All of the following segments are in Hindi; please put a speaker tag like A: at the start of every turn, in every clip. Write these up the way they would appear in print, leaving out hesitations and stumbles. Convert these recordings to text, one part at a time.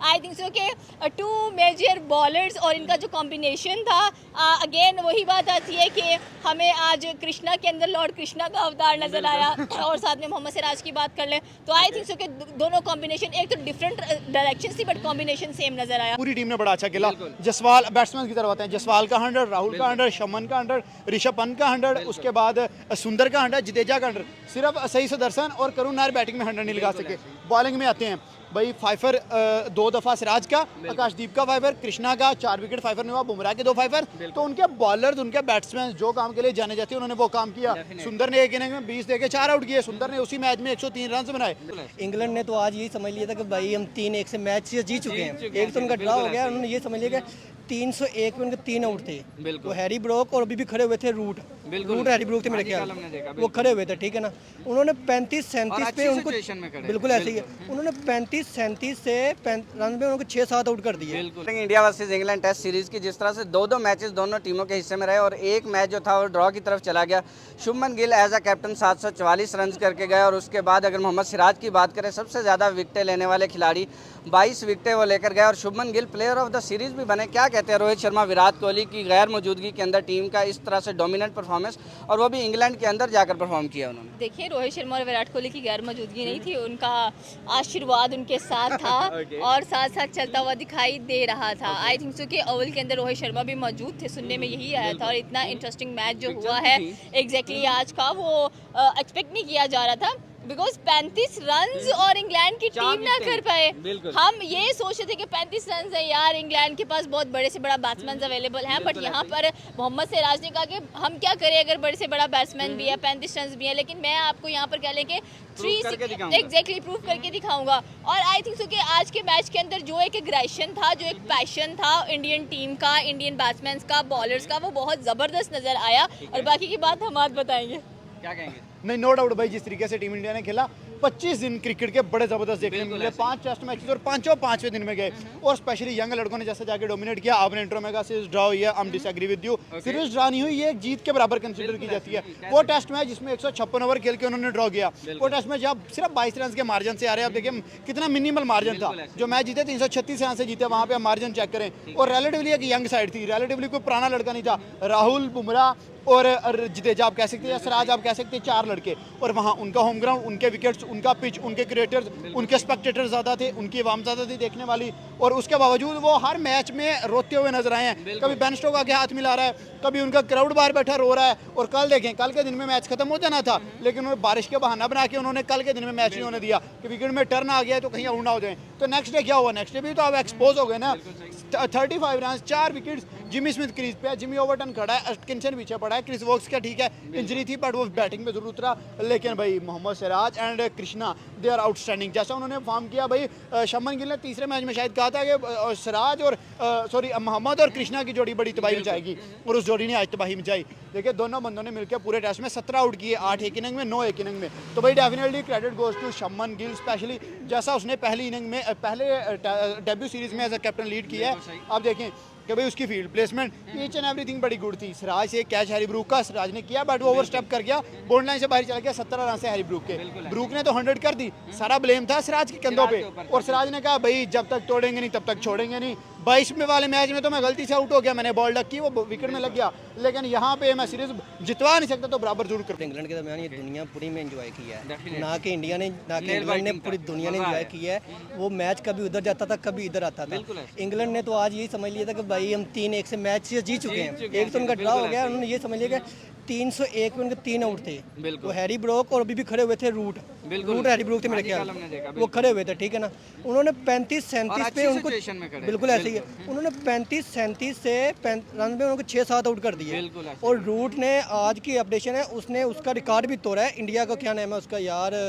A: आई थिंक सो कि टू मेजर बॉलर्स और इनका जो कॉम्बिनेशन था, अगेन वही बात आती है कि हमें आज कृष्णा के अंदर लॉर्ड कृष्णा का अवतार नजर आया और साथ में मोहम्मद सिराज की बात कर लें तो आई थिंक सो कि दोनों कॉम्बिनेशन एक तो डिफरेंट डायरेक्शन थी बट कॉम्बिनेशन सेम नजर आया।
B: पूरी टीम ने बड़ा अच्छा खेला। जसवाल बैट्समैन की तरफ आते हैं, जसवाल का 100, राहुल का 100, शमन का 100, ऋषभ पंत का 100, उसके बाद सुंदर का 100, जडेजा का 100। सिर्फ सही सुदर्शन और करुण नायर बैटिंग में 100 नहीं लगा सके। बॉलिंग में आते हैं भाई फाइफर 2 दफ़ा सिराज का, आकाशदीप का फाइफर, कृष्णा का 4 विकेट फाइफर ने हुआ, बुमराह के 2 फाइफर। तो उनके बॉलर्स, उनके बैट्समैन जो काम के लिए जाने जाते हैं उन्होंने वो काम किया। सुंदर ने एक इनिंग में 20 देके 4 आउट किए। सुंदर ने उसी मैच में 103 रन बनाए।
C: इंग्लैंड ने तो आज यही समझ लिया था कि भाई हम 3-1 से मैच जीत चुके हैं। एक तो उनका ड्रा हो गया, उन्होंने ये समझ लिया कि 301 में उनके 3 आउट थे। वो हैरी ब्रोक और अभी भी खड़े हुए थे रूट हैरी ब्रोक थे मेरे ख्याल, वो खड़े हुए थे, ठीक है ना। उन्होंने 35-37 पे उनको बिल्कुल ऐसे ही है, उन्होंने 35-37 से रन में उनको 6-7 आउट कर दिए।
D: India versus England test series की जिस तरह से दो मैचेस दोनों टीमों के हिस्से में रहे और एक मैच जो था वो ड्रॉ की तरफ चला गया। Shubman Gill as a captain 744 run करके गए और उसके बाद अगर मोहम्मद सिराज की बात करें, सबसे ज़्यादा विकेटें लेने वाले खिलाड़ी 22 विकेटें वो लेकर गए और Shubman Gill player of the series भी बने। क्या कहते हैं रोहित शर्मा, विराट कोहली की गैर मौजूदगी के अंदर टीम का इस तरह से डोमिनेंट परफॉर्मेंस और वो भी इंग्लैंड के अंदर जाकर परफॉर्म किया उन्होंने।
A: देखिए, रोहित शर्मा और विराट कोहली की गैर मौजूदगी नहीं थी, उनका आशीर्वाद उनके साथ था और साथ साथ चलता हुआ दिखाई दे रहा था। आई थिंक सो कि ओवल के अंदर रोहित शर्मा भी मौजूद थे, सुनने में यही आया था। और इतना इंटरेस्टिंग मैच जो हुआ है एग्जैक्टली आज का, वो एक्सपेक्ट नहीं किया जा रहा था बिकॉज 35 रन्स और इंग्लैंड की टीम ना कर पाए। हम ये सोच रहे थे कि 35 रन्स है यार, इंग्लैंड के पास बहुत बड़े से बड़ा बैट्समैन अवेलेबल हैं, बट यहाँ पर मोहम्मद सिराज ने कहा कि हम क्या करें अगर बड़े से बड़ा बैट्समैन भी है, 35 रन्स भी है, लेकिन मैं आपको यहाँ पर कह लें कि 3 एग्जैक्टली प्रूव करके दिखाऊंगा। और आई थिंक सो कि आज के मैच के अंदर जो एक एग्रेशन था, जो एक पैशन था इंडियन टीम का, इंडियन बैट्समैन का, बॉलर्स का, वो बहुत ज़बरदस्त नज़र आया। और बाकी की बात हम आज बताएंगे।
D: क्या कहेंगे?
B: नहीं, नो डाउट भाई, जिस तरीके से टीम इंडिया ने खेला 25 दिन क्रिकेट के बड़े ज़बरदस्त देखने मिले। 5 टेस्ट मैचेस और पांचवें दिन में गए और स्पेशली यंग लड़कों ने जैसे जाके डोमिनेट किया। आपने इंट्रो में कहा सीरीज ड्रा हुई है, हम disagree with you. Series draw नहीं हुई, ये एक जीत के बराबर कंसीडर की जाती है। वो टेस्ट मैच जिसमें 156 ओवर खेल के उन्होंने ड्रॉ किया, वो टेस्ट मैच आप सिर्फ 22 रन के मार्जिन से आ रहे हैं। आप देखिए कितना मिनिमल मार्जिन था। जो मैच जीते 336 रन से जीते, वहाँ पे आप मार्जिन चेक करें। और रिलेटिवली एक यंग साइड थी, रिलेटिवली कोई पुराना लड़का नहीं था। राहुल, बुमराह और जडेजा आप कह सकते हैं, सिराज आप कह सकते हैं, 4 लड़के। और वहाँ उनका होम ग्राउंड, उनके विकेट्स, उनका पिच, उनके क्रिएटर्स, उनके स्पेक्टेटर्स ज़्यादा थे, उनकी आवाम ज़्यादा थी देखने वाली। और उसके बावजूद वो हर मैच में रोते हुए नजर आए हैं। कभी बेन स्टोक्स आके हाथ मिला रहा है, कभी उनका क्राउड बाहर बैठा रो रहा है। और कल देखें, कल के दिन में मैच खत्म हो जाना था, लेकिन उन्होंने बारिश के बहाना बना के उन्होंने कल के दिन में मैच नहीं होने दिया कि विकेट में टर्न आ गया है तो कहीं आउट ना हो जाए। तो नेक्स्ट डे क्या हुआ? नेक्स्ट डे भी तो आप एक्सपोज हो गए ना। 35 run, 4 wickets. Jimmy Smith crease पे है, जिमी ओवरटन खड़ा है, एटकिंसन पीछे पड़ा है, क्रिस वोक्स का ठीक है इंजरी थी बट वो बैटिंग में जरूर उतरा। लेकिन भाई Mohammed Siraj and Krishna they are outstanding. जैसा उन्होंने फॉर्म किया भाई, शुभमन गिल ने तीसरे मैच में शायद कहा था कि सिराज और मोहम्मद और कृष्णा की जोड़ी बड़ी तबाही मचाएगी और उस जोड़ी ने आज तबाही मचाई। देखिए दोनों बंदों ने मिलकर पूरे टेस्ट में 17 आउट किए, 8 एक इनिंग में, 9 एक इनिंग में। तो भाई definitely credit goes to Shubman Gill, specially जैसा उसने पहली इनिंग में, पहले डेब्यू सीरीज में एज अ कैप्टन लीड किया है। आप देखें कि भाई उसकी field placement, each and everything बड़ी गुड थी। सिराज से एक कैच हैरी ब्रूक का सिराज ने किया बट वो ओवर स्टेप कर गया, बॉन्ड लाइन से बाहर चला गया। 17 रन से हैरी ब्रूक के, ब्रूक ने तो 100 कर दी। सारा ब्लेम था सिराज के कंधों पे और सिराज ने कहा भाई जब तक तोड़ेंगे नहीं तब तक छोड़ेंगे नहीं। 22 में वाले मैच में तो मैं गलती से आउट हो गया, मैंने बॉल डक की, वो विकेट में लग गया, लेकिन यहाँ पे मैं सीरीज जितवा नहीं सकता तो बराबर जरूर कर।
C: इंग्लैंड के दरमियान ये दुनिया पूरी में एंजॉय किया है, ना कि इंडिया ने, ना कि इंग्लैंड ने, पूरी दुनिया ने एंजॉय किया है। वो मैच कभी उधर जाता था, कभी इधर आता था। इंग्लैंड ने तो आज यही समझ लिया था कि भाई हम 3-1 से मैच जीत चुके हैं। एक तो उनका ड्रा हो गया, उन्होंने ये समझ लिया कि 301 में उनके 3 आउट थे। वो हैरी ब्रोक और अभी भी खड़े हुए थे रूट हैरी ब्रोक थे मेरे ख्याल, वो खड़े हुए थे, ठीक है ना। उन्होंने 35-37 पे उनको बिल्कुल ऐसे ही है, उन्होंने 35-37 से रन में उनको 6-7 आउट कर दिए। और रूट ने आज की अपडेशन है, उसने उसका रिकॉर्ड भी तोड़ा है। इंडिया का क्या नाम है उसका यार,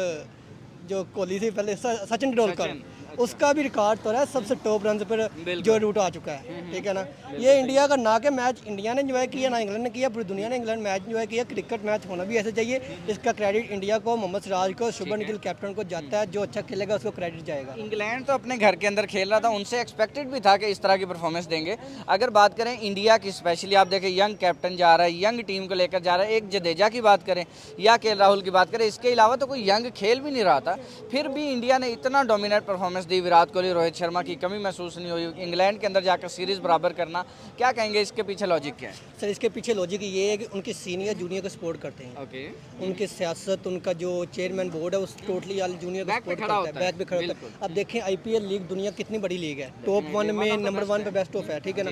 C: जो कोहली से पहले, सचिन तेंदुलकर, उसका भी रिकॉर्ड तो है सबसे टॉप रन पर जो रूट आ चुका है, ठीक है ना। ये इंडिया का ना के मैच इंडिया ने एंजॉय किया, ना इंग्लैंड ने किया, पूरी दुनिया ने इंग्लैंड मैच एंजॉय किया। क्रिकेट मैच होना भी ऐसे चाहिए। इसका क्रेडिट इंडिया को, मोहम्मद सिराज को, शुभमन गिल कैप्टन को जाता है। जो अच्छा खेलेगा उसको क्रेडिट जाएगा।
D: इंग्लैंड तो अपने घर के अंदर खेल रहा था, उनसे एक्सपेक्टेड भी था कि इस तरह की परफॉर्मेंस देंगे। अगर बात करें इंडिया की, स्पेशली आप देखें यंग कैप्टन जा रहा है, यंग टीम को लेकर जा रहा है। एक जडेजा की बात करें या के राहुल की बात करें, इसके अलावा तो कोई यंग खेल भी नहीं रहा था, फिर भी इंडिया ने इतना डोमिनेट परफॉर्मेंस नज़दीक विराट कोहली, रोहित शर्मा की कमी महसूस नहीं हुई, इंग्लैंड के अंदर जाकर सीरीज़ बराबर करना, क्या कहेंगे इसके पीछे लॉजिक क्या है?
C: सर इसके पीछे लॉजिक ये है कि उनके सीनियर जूनियर को सपोर्ट करते हैं।
D: ओके,
C: उनके सियासत, उनका जो चेयरमैन बोर्ड है उस टोटली ऑल जूनियर को
D: बैक पे
C: सपोर्ट
D: खड़ा
C: करता है,
D: होता है,
C: बैक पे खड़ा होता है। अब देखें आईपीएल लीग दुनिया कितनी बड़ी लीग है, टॉप 1 में नंबर 1 पे बेस्ट ऑफ है, ठीक है ना।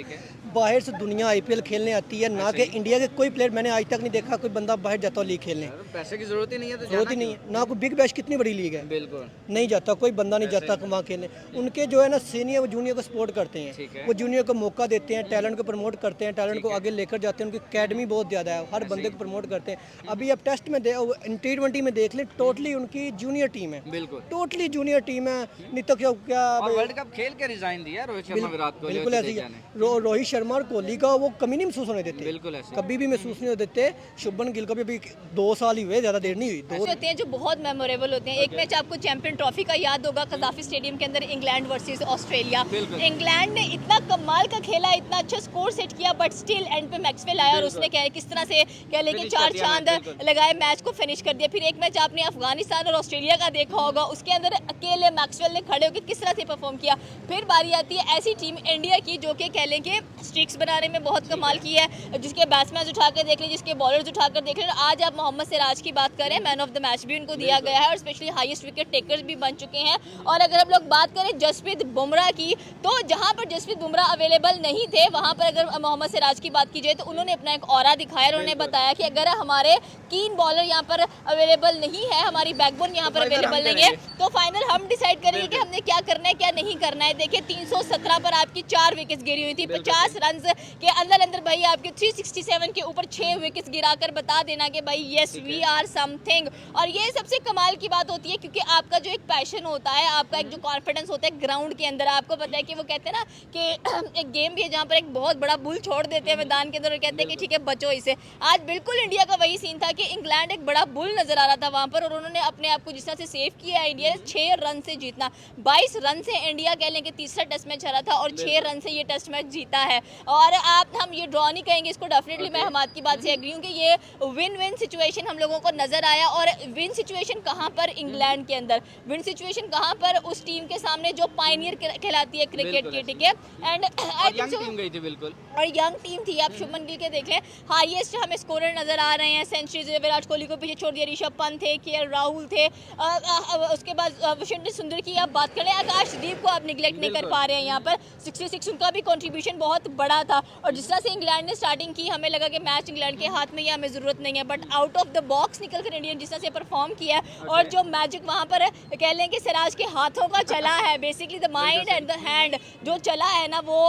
C: बाहर से दुनिया आईपीएल खेलने आती है, ना कि इंडिया के कोई प्लेयर मैंने आज तक नहीं देखा कोई बंदा बाहर जाता हो लीग खेलने,
D: पैसे की ज़रूरत ही नहीं है तो
C: जरूरत ही नहीं है। ना कोई बिग बैश कितनी बड़ी लीग है,
D: बिल्कुल
C: नहीं जाता कोई बंदा, नहीं जाता वहाँ खेलने। उनके जो है ना सीनियर वो जूनियर को सपोर्ट करते हैं, वो जूनियर को मौका देते हैं, टैलेंट को प्रमोट करते हैं, टैलेंट को आगे लेकर जाते हैं। उनकी अकेडमी बहुत ज़्यादा है, हर बंदे को प्रमोट करते हैं। अभी आप टेस्ट में T20 में देख लें, टोटली उनकी जूनियर टीम है,
D: बिल्कुल
C: टोटली जूनियर टीम है। नहीं तो क्या
D: और वर्ल्ड कप खेल के रिजाइन दिया रोहित शर्मा, विराट कोहली,
C: बिल्कुल ऐसे ही है। रोहित शर्मा और कोहली का वो कमी नहीं महसूस होने देते,
D: बिल्कुल ऐसे
C: कभी भी महसूस नहीं होने देते। शुभमन गिल को भी अभी 2 साल ही हुए, ज़्यादा देर नहीं हुई।
A: होते हैं जो बहुत मेमोरेबल होते हैं। एक मैच आपको चैंपियन ट्रॉफी का याद होगा, कजाफी स्टेडियम के अंदर इंग्लैंड वर्सेस ऑस्ट्रेलिया। इंग्लैंड ने इतना कमाल का खेला, इतना अच्छा स्कोर सेट किया, बट स्टिल एंड पे मैक्सवेल आया और उसने किस तरह से कह लें कि 4 चांद लगाए, मैच को फिनिश कर दिया। फिर एक मैच आपने अफगानिस्तान और ऑस्ट्रेलिया का देखा होगा, उसके अंदर अकेले मैक्सवेल ने खड़े होकर किस तरह से परफॉर्म किया। फिर बारी आती है ऐसी टीम इंडिया की जो कि कह लें कि स्ट्रिक्स बनाने में बहुत कमाल की है, जिसके बैट्समैन उठा कर देख लें, जिसके बॉलर्स उठा कर देख लें। आज आप मोहम्मद सिराज की बात करें, मैन ऑफ द मैच भी उनको दिया गया है और स्पेशली हाईएस्ट विकेट टेकर्स भी बन चुके हैं। और अगर हम लोग बात करें जसप्रीत बुमराह की, तो जहां पर जसप्रीत बुमराह अवेलेबल नहीं थे वहां पर अगर मोहम्मद सिराज की बात की जाए तो उन्होंने अपना एक ऑरा दिखाया। उन्होंने बताया कि अगर हमारे कीन बॉलर यहाँ पर अवेलेबल नहीं है, हमारी बैकबोन यहाँ पर अवेलेबल नहीं है, तो फाइनल हम डिसाइड करेंगे कि हमने क्या करना है क्या नहीं करना है। देखिए 317 पर आपकी 4 विकेट्स गिरी हुई थी, 50 रन के अंदर भाई आपके 367 के ऊपर 6 विकेट्स गिराकर बता देना कि भाई यस वी आर समथिंग। और ये सबसे कमाल की बात होती है क्योंकि आपका जो एक पैशन होता है, आपका एक जो कॉन्फिडेंस होता है ग्राउंड के अंदर, आपको पता है कि वो कहते हैं ना कि एक गेम भी है जहाँ पर एक बहुत बड़ा बुल छोड़ देते हैं मैदान के अंदर और कहते हैं कि ठीक है बचो इसे। आज बिल्कुल इंडिया का वही सीन था कि इंग्लैंड एक बड़ा बुल नजर आ रहा था वहाँ पर और उन्होंने अपने आप को जिस तरह से सेव किया। इंडिया 6 रन से जीतना, 22 रन से इंडिया कह लें कि तीसरा टेस्ट मैच हारा था और 6 रन से ये टेस्ट मैच जीता है। और हम ये ड्रॉ नहीं कहेंगे इसको, डेफिनेटली मैं हमाद की बात से एग्री हूँ कि ये विन विन सिचुएशन हम लोगों को नजर आया। और विन सिचुएशन कहाँ पर? इंग्लैंड के अंदर। विन सिचुएशन कहाँ पर? उस टीम के सामने जो पायनियर कहलाती है क्रिकेट की, ठीक है। एंड आई थिंक
D: टीम गई थी बिल्कुल,
A: और यंग टीम थी। आप शुभमन गिल के देख लें, हाईएस्ट हमें स्कोरर नजर आ रहे हैं, सेंचुरीज विराट कोहली को पीछे छोड़ दिया, ऋषभ पंत थे, केएल राहुल थे, उसके बाद वाशिंगटन सुंदर की आप बात करें, आकाशदीप को आप निगलेक्ट नहीं कर पा रहे हैं। यहाँ पर 66 उनका भी कंट्रीब्यूशन बहुत बड़ा था। और जिस तरह से इंग्लैंड ने स्टार्टिंग की, हमें लगा कि मैच इंग्लैंड के हाथ में, ये हमें ज़रूरत नहीं है, but out of the box निकल कर इंडियन जिस तरह से परफॉर्म किया है और जो मैजिक वहाँ पर कह लें कि सिराज के हाथों का चला है, basically the mind and the hand जो चला है ना, वो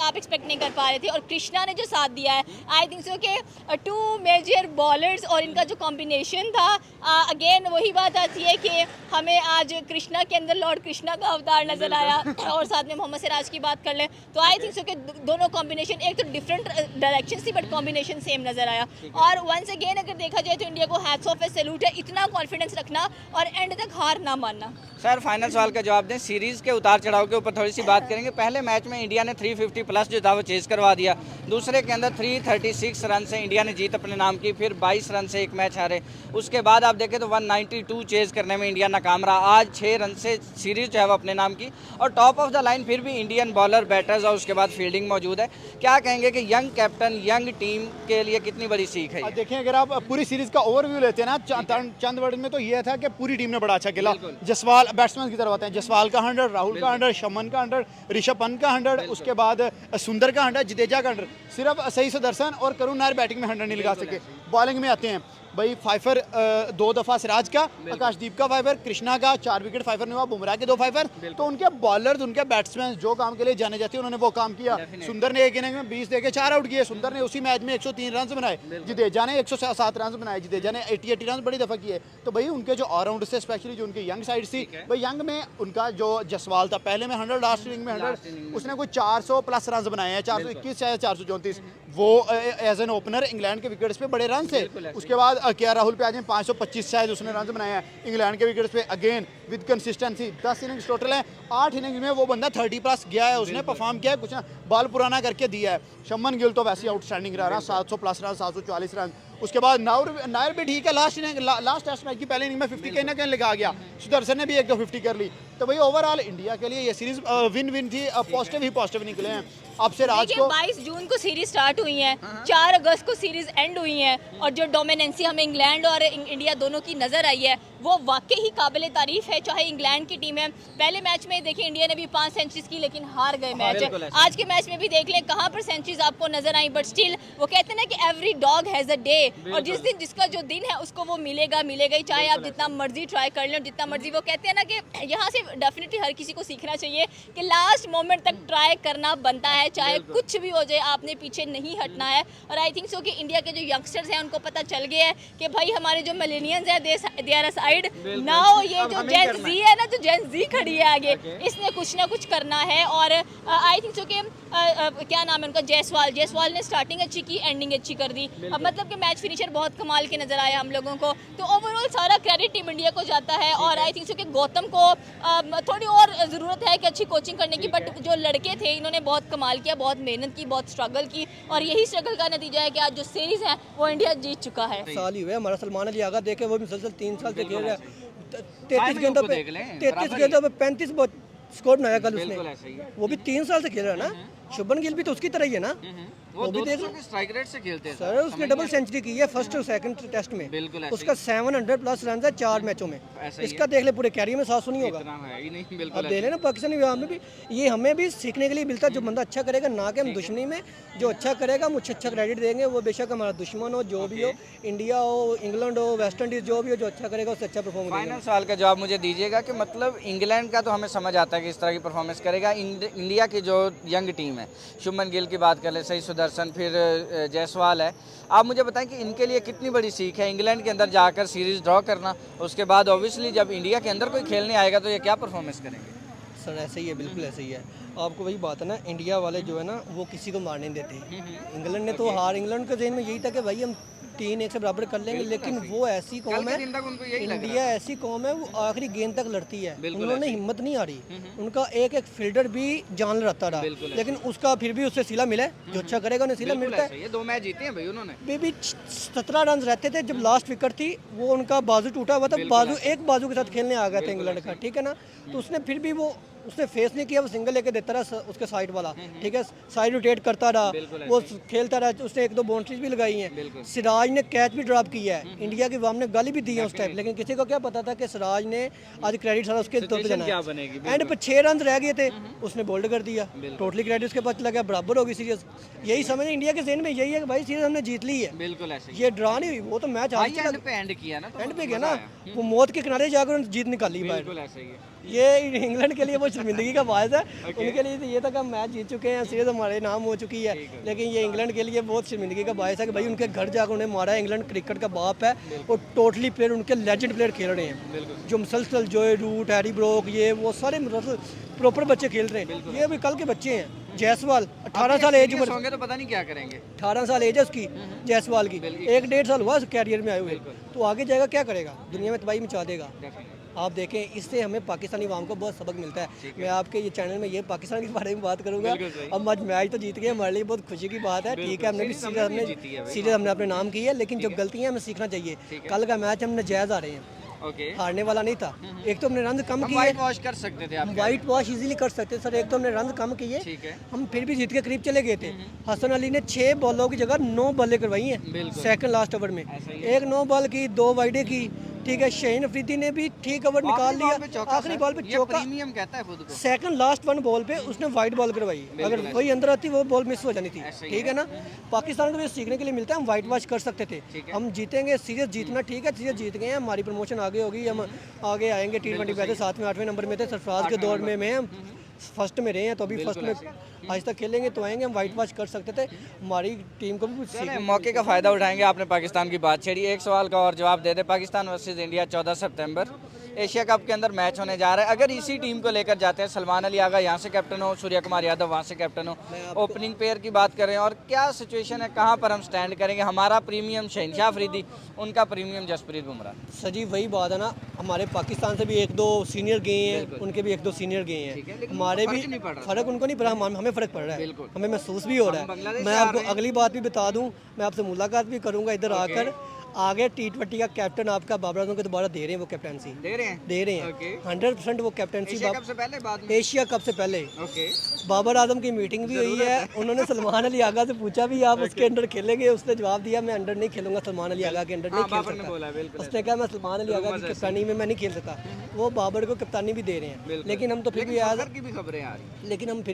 A: आप एक्सपेक्ट नहीं कर पा रहे थे। और कृष्णा ने जो साथ दिया है, आई थिंक सो कि 2 मेजर बॉलर्स और इनका जो कॉम्बिनेशन था, अगेन वही बात आती है कि हमें आज कृष्णा के अंदर लॉर्ड कृष्णा का अवतार नजर आया। और साथ में मोहम्मद सिराज की बात कर लें तो आई थिंक सो कि दोनों कॉम्बिनेशन, एक तो डिफरेंट डायरेक्शन थी बट कॉम्बिनेशन सेम नजर आया। और वंस अगेन अगर देखा जाए तो इंडिया को हैट्स ऑफ है, सैल्यूट है, इतना कॉन्फिडेंस रखना और एंड तक हार ना मानना।
D: सर फाइनल सवाल का जवाब दें, सीरीज़ के उतार चढ़ाव के ऊपर थोड़ी सी बात करेंगे। पहले मैच में इंडिया ने 350 प्लस जो था वो चेज करवा दिया, दूसरे के अंदर 336 रन से इंडिया ने जीत अपने नाम की, फिर 22 रन से एक मैच हारे। उसके बाद आप देखें तो 192 चेज करने में इंडिया नाकाम रहा। आज 6 रन से सीरीज जो है वो अपने नाम की, और टॉप ऑफ द लाइन फिर भी इंडियन बॉलर, बैटर्स और उसके बाद फील्डिंग मौजूद है। क्या कहेंगे कि यंग कैप्टन, यंग टीम के लिए कितनी बड़ी सीख है?
B: देखें अगर आप पूरी सीरीज का ओवरव्यू लेते हैं ना, चंद वर्ड में तो ये था कि पूरी टीम ने बड़ा अच्छा खेला। जसवाल बैट्समैन की तरफ आते हैं, जसवाल का 100, राहुल का 100, शमन का 100, ऋषभ पंत का 100, उसके बाद सुंदर का 100, जडेजा का 100। सिर्फ सही सुदर्शन और करुण नायर बैटिंग में 100 नहीं लगा सके। बॉलिंग में आते हैं भाई, फाइफर 2 दफ़ा सिराज का, आकाशदीप का फाइफर, कृष्णा का 4 विकेट फाइफर नहीं हुआ, बुमराह के 2 फाइफर। तो उनके बॉलर्स, उनके बैट्समैन जो काम के लिए जाने जाते हैं उन्होंने वो काम किया। सुंदर ने एक इनिंग में 20 देके 4 आउट किए। सुंदर ने उसी मैच में 103 रन बनाए, जडेजा ने 107 रन बनाए, जडेजा ने 80 रन बड़ी दफ़ा किए। तो भाई उनके जो ऑलराउंड से, स्पेशली जो उनकी यंग साइड थी, भाई यंग में उनका जो जसवाल था पहले में 100, लास्ट इनिंग में 100, उसने कोई 400 प्लस रन बनाए हैं, 421 चाहे 434। वो एज एन ओपनर इंग्लैंड के विकेट्स पे बड़े रन थे। उसके बाद केएल राहुल पे आ जाए, 525 शायद उसने रन बनाए हैं इंग्लैंड के विकेट्स पे, again with consistency. 10 innings total है, 8 इनिंग्स में वो बंदा 30 प्लस गया है, उसने परफॉर्म किया है, कुछ ना बॉल पुराना करके दिया है। शुभमन गिल तो वैसे आउटस्टैंडिंग रहा, 700 प्लस रन, 740 रन। उसके बाद नायर भी ठीक है, लास्ट टेस्ट मैच की पहले इनिंग में 50 कहीं ना कहीं लगा गया, सुदर्शन ने भी एक दो 50 कर ली। तो भाई ओवरऑल इंडिया के लिए ये सीरीज विन विन थी, पॉजिटिव ही पॉजिटिव निकले हैं। अब से राज
A: देखिए
B: को
A: 22 जून को सीरीज स्टार्ट हुई है, 4 अगस्त को सीरीज एंड हुई है, और जो डोमिनेंसी हमें इंग्लैंड और इंडिया दोनों की नजर आई है वो वाकई ही काबिले तारीफ है। चाहे इंग्लैंड की टीम है, पहले मैच में देखिए इंडिया ने भी 5 सेंचुरीज की लेकिन हार गए मैच। आज के मैच में भी देख लें कहाँ पर सेंचुरीज आपको नजर आई, बट स्टिल वो कहते हैं ना कि every dog has a day, और जिस दिन जिसका जो दिन है उसको वो मिलेगा मिलेगा ही, चाहे आप जितना मर्जी ट्राई कर लें, जितना मर्जी। वो कहते हैं ना कि यहाँ से डेफिनेटली हर किसी को सीखना चाहिए कि लास्ट मोमेंट तक ट्राई करना बनता है, चाहे कुछ भी हो जाए आपने पीछे नहीं हटना है। और आई थिंक सो कि इंडिया के जो यंगस्टर्स हैं उनको पता चल गया है कि भाई हमारे जो मिलेनियंस हैं दे आर साइड नाउ, ये जो जेन जी है ना, जो जेन जी खड़ी है आगे, इसने कुछ ना कुछ करना है। और आई थिंक सो कि क्या नाम है उनका, जायसवाल ने स्टार्टिंग अच्छी की, एंडिंग अच्छी कर दी। अब मतलब कि मैच फिनिशर बहुत कमाल के नजर आया हम लोगों को। तो ओवरऑल सारा क्रेडिट टीम इंडिया को जाता है, और आई थिंक सो कि गौतम को थोड़ी और ज़रूरत है कि अच्छी कोचिंग करने की, बट जो लड़के थे इन्होंने बहुत कमाल किया, बहुत मेहनत की, बहुत स्ट्रगल की, और यही स्ट्रगल का नतीजा है कि आज जो सीरीज है वो इंडिया जीत चुका है।
C: साल ही हुए हमारा सलमान अली आगा देखे, वो भी मुसलसल 3 साल से खेल रहा है, 33 गेंदों पे 35 स्कोर बनाया कल उसने, वो भी 3 साल से खेल रहा है ना। शुभमन गिल भी तो उसकी तरह ही है ना,
D: वो भी देख स्ट्राइक रेट से खेलते हैं
C: सर। उसने डबल सेंचुरी की है फर्स्ट और सेकंड टेस्ट में,
D: बिल्कुल
C: उसका 700 प्लस रन है 4 मैचों में। इसका देख ले पूरे कैरियर में 700 नहीं होगा। अब देख लेना पाकिस्तानी में भी ये हमें भी सीखने के लिए मिलता है, जो बंदा अच्छा करेगा ना कि हम दुश्मनी में, जो अच्छा करेगा हम उसे अच्छा क्रेडिट देंगे, वो बेशक हमारा दुश्मन हो, जो भी हो, इंडिया हो, इंग्लैंड हो, वेस्ट इंडीज, जो भी हो, जो अच्छा करेगा उससे अच्छा परफॉर्म करेगा।
D: फाइनल सवाल का जवाब मुझे दीजिएगा कि मतलब इंग्लैंड का तो हमें समझ आता है कि इस तरह की परफॉर्मेंस करेगा, इंडिया की जो यंग टीम है, शुभमन गिल की बात कर ले, सही सुदर्शन, फिर जायसवाल है, आप मुझे बताएं कि इनके लिए कितनी बड़ी सीख है इंग्लैंड के अंदर जाकर सीरीज ड्रॉ करना, उसके बाद ऑब्वियसली जब इंडिया के अंदर कोई खेलने आएगा तो ये क्या परफॉर्मेंस करेंगे?
C: सर ऐसे ही है, बिल्कुल ऐसे ही है। आपको वही बात है ना, इंडिया वाले जो है ना वो किसी को मारने नहीं देते। इंग्लैंड ने तो इंग्लैंड के जहन में यही था कि भाई हम 3-1 से बराबर कर लेंगे, लेकिन वो ऐसी कौम है, इंडिया ऐसी कौम है, वो आखिरी गेंद तक लड़ती है, उन्होंने हिम्मत नहीं हारी। उनका एक एक फील्डर भी जान रहता रहा, लेकिन उसका फिर भी उससे सिला मिला है, जो अच्छा करेगा उन्हें सिला मिलता है।
D: ये 2 मैच जीते हैं भाई उन्होंने।
C: भी 17 रन रहते थे जब लास्ट विकेट थी, वो उनका बाजू टूटा हुआ था, बाजू एक बाजू के साथ खेलने आ गए थे इंग्लैंड का, ठीक है ना। तो उसने फिर भी वो उसने फेस नहीं किया, वो सिंगल लेके देता रहा उसके साइड वाला, ठीक है, साइड रोटेट करता रहा, वो खेलता रहा, उसने 1-2 बाउंड्रीज भी लगाई हैं। सिराज ने कैच भी ड्रॉप किया है, इंडिया की वाम ने गाली भी दी है उस टाइम, लेकिन किसी को क्या पता था कि सिराज ने आज क्रेडिट सारा उसके तौर पे जाना है। एंड पे 6 रन रह गए थे, उसने बोल्ड कर दिया, टोटली क्रेडिट उसके पास चला गया, बराबर होगी सीरीज। यही समझ इंडिया के ज़हन में यही है कि भाई सीरीज हमने जीत ली है,
D: बिल्कुल ऐसे
C: ये ड्रा नहीं हुई, वो तो मैच
D: एंड पे किया ना,
C: एंड पे गया ना, वो मौत के किनारे जाकर जीत निकाली बाहर।
D: बिल्कुल ऐसे ही है।
C: ये इंग्लैंड के लिए वो शर्मिंदगी का बायस है, उनके लिए तो ये था कि हम मैच जीत चुके हैं, सीरीज हमारे नाम हो चुकी है, लेकिन ये इंग्लैंड के लिए बहुत शर्मिंदगी का बायस है कि भाई उनके घर जाकर उन्हें मारा है। इंग्लैंड क्रिकेट का बाप है, और टोटली प्लेयर उनके लेजेंड प्लेयर खेल रहे हैं, जो मुसलसल जोए रूट, हैरी ब्रोक, ये वो सारे प्रॉपर बच्चे खेल रहे हैं। ये अभी कल के बच्चे हैं। जायसवाल 18 साल एज उम्र
D: होंगे तो पता नहीं क्या करेंगे,
C: 18 साल एज है उसकी जायसवाल की, 1-1.5 साल हुआ कैरियर में आए हुए, तो आगे जाएगा क्या करेगा, दुनिया में तबाही मचा देगा। आप देखें, इससे हमें पाकिस्तानी आवाम को बहुत सबक मिलता है। मैं आपके ये चैनल में ये पाकिस्तान के बारे में बात करूंगा। अब आज मैच तो जीत गए, हमारे लिए बहुत खुशी की बात है, ठीक है, हमने भी सीरीज हमने अपने नाम की है, लेकिन जो गलतियां हमें सीखना चाहिए। कल का मैच हम नजायज आ रहे हैं, हारने वाला नहीं था। एक तो हमने रन कम किए,
D: वाइट वॉश कर सकते थे,
C: हम वाइट वॉश इजीली कर सकते सर। एक तो हमने रन कम किए, हम फिर भी जीत के करीब चले गए थे। हसन अली ने 6 बॉलों की जगह 9 बॉलें करवाई हैं सेकंड लास्ट ओवर में, एक 9 बॉल की, 2 वाइडे की, ठीक है। शहीन अफरीदी ने भी ठीक ओवर निकाल लिया, आखिरी बॉल पे चौका,
D: प्रीमियम कहता है खुद को।
C: सेकंड लास्ट 1 बॉल पे उसने वाइट बॉल करवाई, अगर वही अंदर आती वो बॉल मिस हो जानी थी, ठीक है ना। पाकिस्तान को भी सीखने के लिए मिलता है, हम वाइट वॉश कर सकते थे, हम जीतेंगे, सीरीज जीतना, ठीक है, सीरीज जीत गए हैं, हमारी प्रमोशन आगे होगी, हम आगे आएंगे। T20 वैसे 7वें 8वें नंबर में थे, सरफराज के दौर में हम फर्स्ट में रहे हैं, तो अभी फर्स्ट में आज तक खेलेंगे तो आएंगे, हम वाइट वॉश कर सकते थे, हमारी टीम को भी कुछ सीखने
D: मौके का फ़ायदा उठाएंगे। आपने पाकिस्तान की बात छेड़ी, एक सवाल का और जवाब दे दे, पाकिस्तान वर्सेस इंडिया 14 सितंबर एशिया कप के अंदर मैच होने जा रहा है। अगर इसी टीम को लेकर जाते हैं, सलमान अली आगा यहाँ से कैप्टन हो, सूर्य कुमार यादव वहाँ से कैप्टन हो, ओपनिंग पेयर की बात करें और क्या सिचुएशन है, कहाँ पर हम स्टैंड करेंगे? हमारा प्रीमियम शहनशाह अफरीदी, उनका प्रीमियम जसप्रीत बुमराह।
C: सजी वही बात है ना, हमारे पाकिस्तान से भी 1-2 सीनियर गए हैं, उनके भी 1-2 सीनियर गए हैं, हमारे भी फ़र्क उनको नहीं पड़ा, हमें फ़र्क पड़ रहा है, हमें महसूस भी हो रहा है। मैं आपको अगली बात भी बता दूं, मैं आपसे मुलाकात भी करूंगा इधर आकर। आगे T20 का कैप्टन आपका बाबर आजम को दोबारा दे रहे हैं, वो कैप्टनसी दे रहे हैं 100% वो कैप्टनसी
D: एशिया कप से पहले, बाद में
C: एशिया कप से पहले बाबर आजम की मीटिंग भी हुई है। उन्होंने सलमान अली आगा से पूछा भी आप उसके अंडर खेलेंगे, उसने जवाब दिया मैं अंडर नहीं खेलूंगा, सलमान अली आगा के अंडर नहीं खेल सकता। उसने कहा मैं सलमान अली आगा की कप्तानी में मैं नहीं खेल सकता। वो बाबर को कप्तानी भी दे रहे हैं, लेकिन हम तो फिर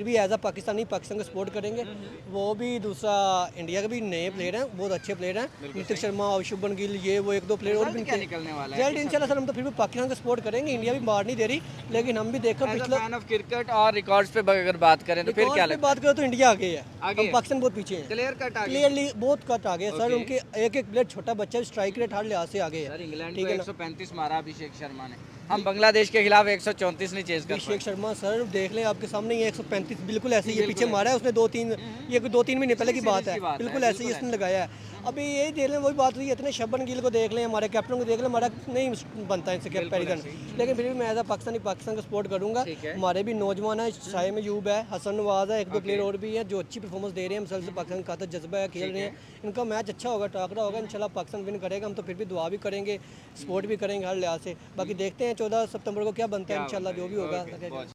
C: भी एज अ पाकिस्तान को सपोर्ट करेंगे। वो भी दूसरा इंडिया के भी नए प्लेयर हैं, बहुत अच्छे प्लेयर हैं, नीतीश शर्मा और शुभमन गिल, ये वो 1-2 प्लेयर और भी
D: निकलने वाला
C: है। इंशाल्लाह सर हम तो फिर भी पाकिस्तान को सपोर्ट करेंगे, इंडिया भी मार नहीं दे रही, लेकिन हम भी देखो पिछले
D: फैन ऑफ क्रिकेट और रिकॉर्ड्स पे अगर बात करें तो फिर क्या लगता
C: बात करें तो इंडिया आगे है, हम पाकिस्तान बहुत पीछे हैं,
D: क्लियर कट आगे,
C: क्लियरली बहुत कट आगे है सर। उनके एक प्लेयर छोटा बच्चा स्ट्राइक रेट हर लिहाज से आगे है।
D: इंग्लैंड को 135 मारा अभिषेक शर्मा ने, हम बांग्लादेश के खिलाफ 134 नहीं चेज कर पाए।
C: अभिषेक शर्मा सर देख लें आपके सामने, ये 135 बिल्कुल ऐसे ही पीछे मारा है उसने, 2-3 महीने पहले की बात है, बिल्कुल ऐसे ही उसने लगाया है। अभी यही देख लें, वही बात हुई, इतने शुभमन गिल को देख लें, हमारे कैप्टन को देख लें, हमारा नहीं बनता है इनसे कंपैरिजन, लेकिन फिर भी मैं एज अ पाकिस्तान को सपोर्ट करूंगा। हमारे भी नौजवान है, शाहिम अयूब है, हसन नवाज है, 1-2 प्लेयर और भी हैं जो अच्छी परफॉर्मेंस दे रहे हैं, मिसल से पाकिस्तान का जज्बा है, खेल रहे हैं। इनका मैच अच्छा होगा, टाकरा होगा, इंशाल्लाह पाकिस्तान विन करेगा। हम तो फिर भी दुआ भी करेंगे, सपोर्ट भी करेंगे हर लिहाज से। बाकी देखते हैं 14 सितंबर को क्या बनता है, इंशाल्लाह जो भी होगा।